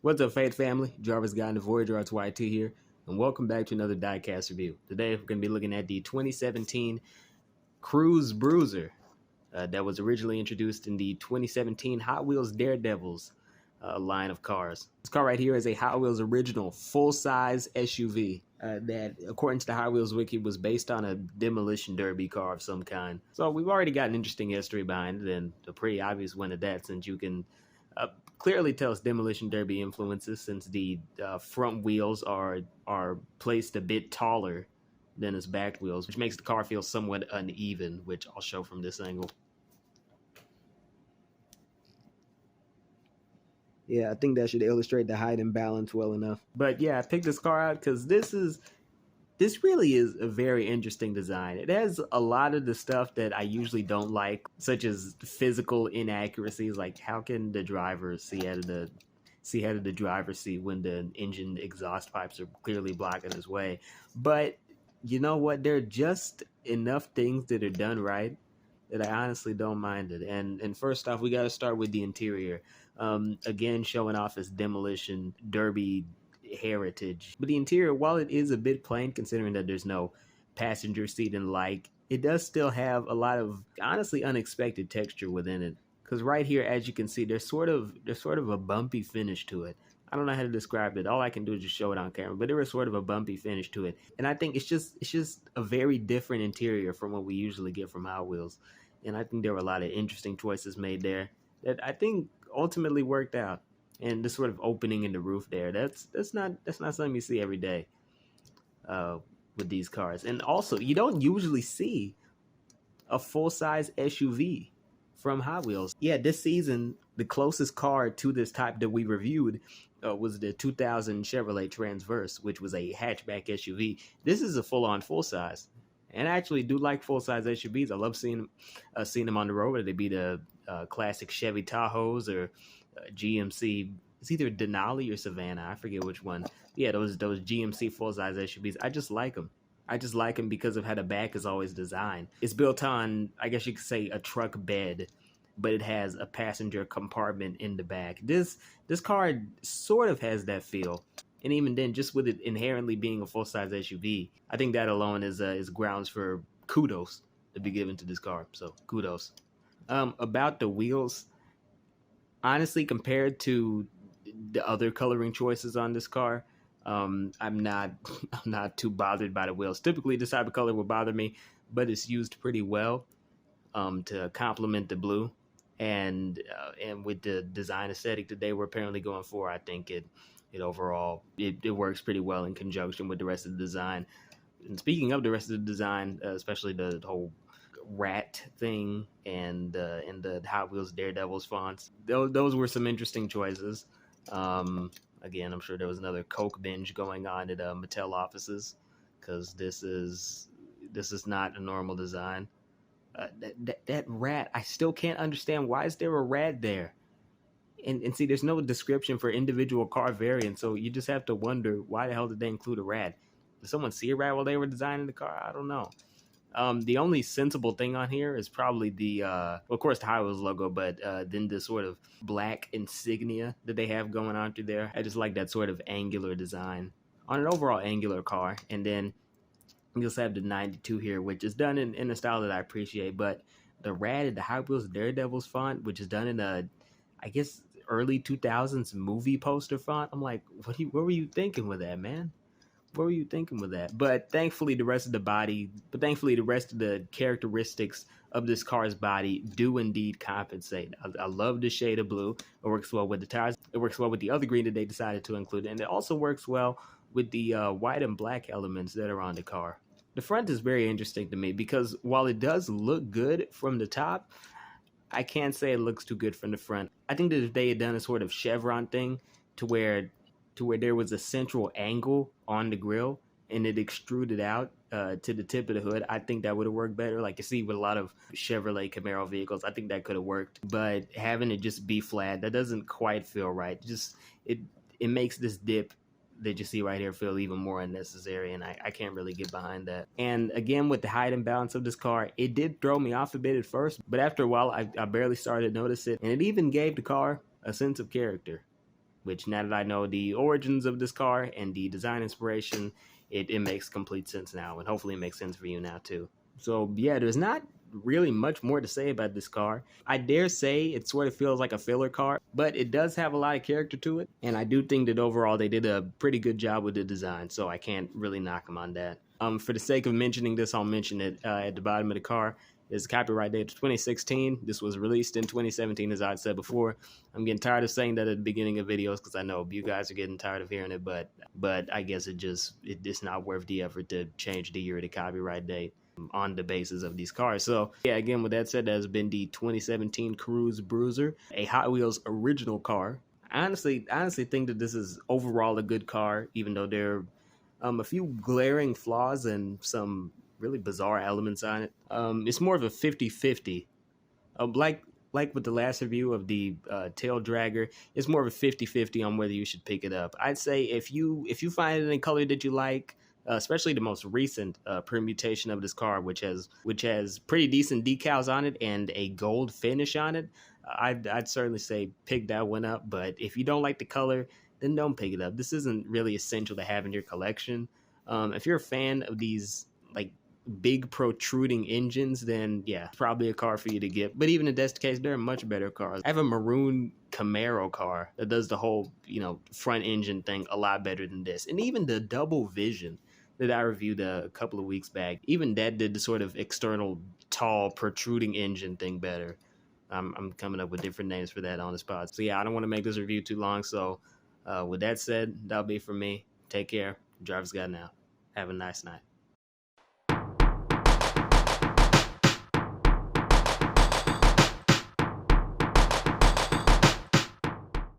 What's up, Faith family? Jarvis Guy and the Voyager RTYT here, and welcome back to another Diecast review. Today we're going to be looking at the 2017 Cruise Bruiser that was originally introduced in the 2017 Hot Wheels Daredevils line of cars. This car right here is a Hot Wheels original full-size SUV that, according to the Hot Wheels wiki, was based on a demolition derby car of some kind. So we've already got an interesting history behind it, and a pretty obvious one at that, since you can clearly tell it's demolition derby influences, since the front wheels are placed a bit taller than its back wheels, which makes the car feel somewhat uneven, which I'll show from this angle. Yeah, I think that should illustrate the height imbalance well enough. But yeah, I picked this car out because this really is a very interesting design. It has a lot of the stuff that I usually don't like, such as physical inaccuracies, like how can the driver see out of the driver's seat when the engine exhaust pipes are clearly blocking his way. But you know what? There are just enough things that are done right that I honestly don't mind it. And first off, we got to start with the interior. Again, showing off its demolition derby heritage. But the interior, while it is a bit plain considering that there's no passenger seat and like, it does still have a lot of honestly unexpected texture within it. Because right here, as you can see, there's sort of a bumpy finish to it. I don't know how to describe it. All I can do is just show it on camera, but there is sort of a bumpy finish to it. And I think it's just a very different interior from what we usually get from Hot Wheels. And I think there were a lot of interesting choices made there that I think ultimately worked out. And the sort of opening in the roof there, that's not something you see every day with these cars. And also, you don't usually see a full-size SUV from Hot Wheels. Yeah, this season, the closest car to this type that we reviewed was the 2000 Chevrolet Transverse, which was a hatchback SUV. This is a full-on full-size. And I actually do like full-size SUVs. I love seeing them on the road, whether they be the classic Chevy Tahoes or GMC. It's either Denali or Savannah. I forget which one. Yeah, those GMC full-size SUVs. I just like them. I just like them because of how the back is always designed. It's built on, I guess you could say, a truck bed, but it has a passenger compartment in the back. This car sort of has that feel. And even then, just with it inherently being a full-size SUV, I think that alone is grounds for kudos to be given to this car. So kudos. About the wheels, honestly, compared to the other coloring choices on this car, I'm not too bothered by the wheels. Typically, this type of color would bother me, but it's used pretty well to complement the blue. And with the design aesthetic that they were apparently going for, I think it overall works pretty well in conjunction with the rest of the design. And speaking of the rest of the design, especially the whole rat thing and the Hot Wheels Daredevils fonts, those were some interesting choices. Again, I'm sure there was another Coke binge going on at Mattel offices, because this is not a normal design. That rat, I still can't understand, why is there a rat there? And see, there's no description for individual car variants, so you just have to wonder, why the hell did they include a rat? Did someone see a rat while they were designing the car? I don't know. The only sensible thing on here is probably the, of course, the Hot Wheels logo, but then the sort of black insignia that they have going on through there. I just like that sort of angular design on an overall angular car. And then you also have the 92 here, which is done in a style that I appreciate. But the rat and the Hot Wheels Daredevils font, which is done in a, I guess, early 2000s movie poster font. I'm like, what were you thinking with that, man? What were you thinking with that? But thankfully, the rest of the characteristics of this car's body do indeed compensate. I love the shade of blue. It works well with the tires. It works well with the other green that they decided to include. And it also works well with the white and black elements that are on the car. The front is very interesting to me because while it does look good from the top, I can't say it looks too good from the front. I think that if they had done a sort of chevron thing to where there was a central angle on the grill and it extruded out to the tip of the hood, I think that would have worked better. Like you see with a lot of Chevrolet Camaro vehicles, I think that could have worked. But having it just be flat, that doesn't quite feel right. It makes this dip that you see right here feel even more unnecessary, and I can't really get behind that. And again, with the height and balance of this car, it did throw me off a bit at first, but after a while, I barely started to notice it, and it even gave the car a sense of character. which now that I know the origins of this car and the design inspiration, it makes complete sense now, and hopefully it makes sense for you now too. So yeah, there's not really much more to say about this car. I dare say it sort of feels like a filler car, but it does have a lot of character to it, and I do think that overall they did a pretty good job with the design, so I can't really knock them on that. For the sake of mentioning this, I'll mention it at the bottom of the car. Is copyright date 2016. This was released in 2017, as I said before. I'm getting tired of saying that at the beginning of videos because I know you guys are getting tired of hearing it, but I guess it's not worth the effort to change the year of the copyright date on the basis of these cars. So yeah, again, with that said, that has been the 2017 Cruise Bruiser, a Hot Wheels original car. I honestly think that this is overall a good car, even though there are a few glaring flaws and some really bizarre elements on it. It's more of a 50-50. Like with the last review of the tail dragger, it's more of a 50-50 on whether you should pick it up. I'd say if you find it in a color that you like, especially the most recent permutation of this car, which has pretty decent decals on it and a gold finish on it, I'd certainly say pick that one up. But if you don't like the color, then don't pick it up. This isn't really essential to have in your collection. If you're a fan of these like big protruding engines, then yeah, it's probably a car for you to get. But even if that's the case, there are much better cars. I have a maroon Camaro car that does the whole, front engine thing a lot better than this. And even the double vision that I reviewed a couple of weeks back, even that did the sort of external tall protruding engine thing better. I'm coming up with different names for that on the spot. So yeah, I don't want to make this review too long. So with that said, that'll be from me. Take care. Driver's Guide now. Have a nice night.